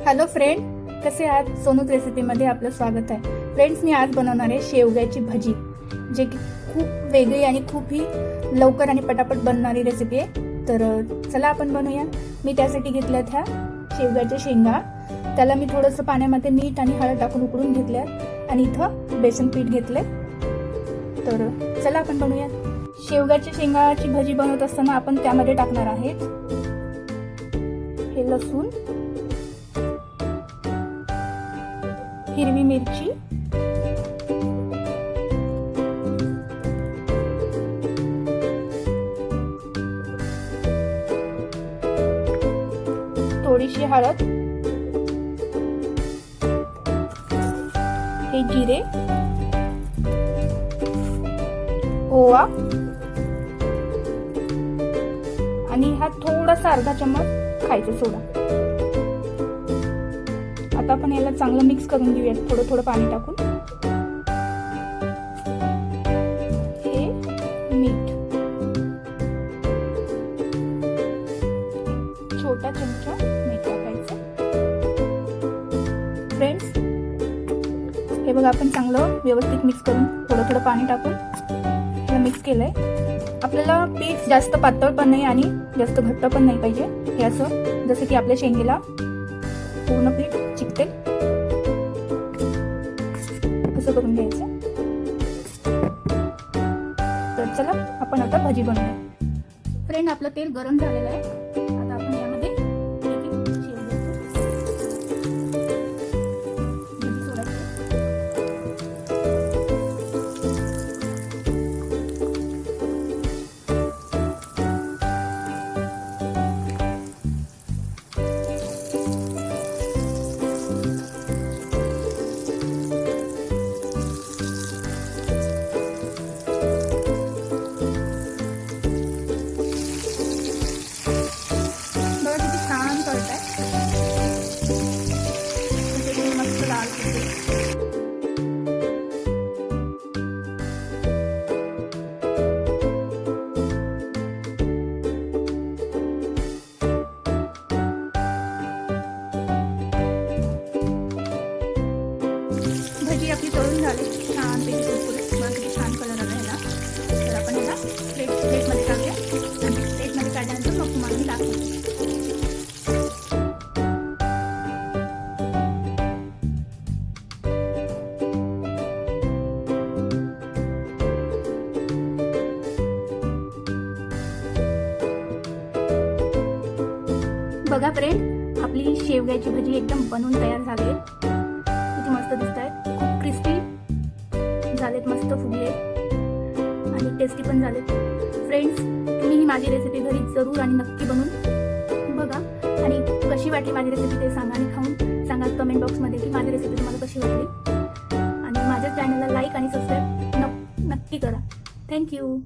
Hello friend, कसे आहात? सोनूज रेसिपीमध्ये आपलं स्वागत आहे. फ्रेंड्स, मी आज बनवणार आहे शेवग्याची भजी, जे की खूप वेगळी आणि खूप ही लवकर आणि पटापट बनणारी रेसिपी आहे. तर चला आपण बनवूया. मी त्यासाठी घेतल्यात ह्या शेवग्याच्या शेंगा. त्याला मी थोडंसं पाण्यामध्ये मीठ आणि हळद टाकून उकळून घेतल्यात आणि इथं बेसन पीठ घेतलंय. तर चला आपण बनवूया. शेवग्याच्या शेंगाची भजी बनवत असताना आपण त्यामध्ये टाकणार आहेत हे लसूण, हिरवी मिरची, थोडीशी हळद, हे जिरे, ओवा आणि हा थोडासा अर्धा चम्मच खायचा सोडा. आता आपण याला चांगलं मिक्स करून घेऊया, थोडं थोडं पाणी टाकून. हे मीठ, छोटा चमचा मीठ टाकायचं. फ्रेंड्स, हे बघा, आपण चांगलं व्यवस्थित मिक्स करून थोडं थोडं पाणी टाकून याला मिक्स केलंय. आपल्याला पीठ जास्त पातळ पण नाही आणि जास्त घट्ट पण नाही पाहिजे. हे असं जसं की आपल्या शेंगेला पूर्ण पीठ चिकटेल असं करून घ्यायचं. तर चला आपण आता भजी बनवूया. फ्रेंड, आपलं तेल गरम झालेलं आहे. आता आपण यामध्ये भजी सोडायची. भजी आपली तळून झाली छान पैकी कुरकुरीत. मला किती छान कलर आला ह्याला. तर आपण ह्याला प्लेटमध्ये टाकूया आणि प्लेटमध्ये काढल्यानंतर मग तुम्हाला मी दाखवते. बघा फ्रेंड, आपली शेवग्याची भजी एकदम बनवून तयार झाली आहे. किती मस्त दिसत आहेत. खूप क्रिस्पी झालेत, मस्त फुगले आणि टेस्टी पण झालेत. फ्रेंड्स, तुम्ही ही माझी रेसिपी घरी जरूर आणि नक्की बनवून बघा आणि कशी वाटली माझी रेसिपी ते सांगा आणि खाऊन सांगा कमेंट बॉक्समध्ये की माझी रेसिपी तुम्हाला कशी वाटली. आणि माझ्या चॅनलला लाईक आणि सबस्क्राईब नक्की करा. थँक्यू.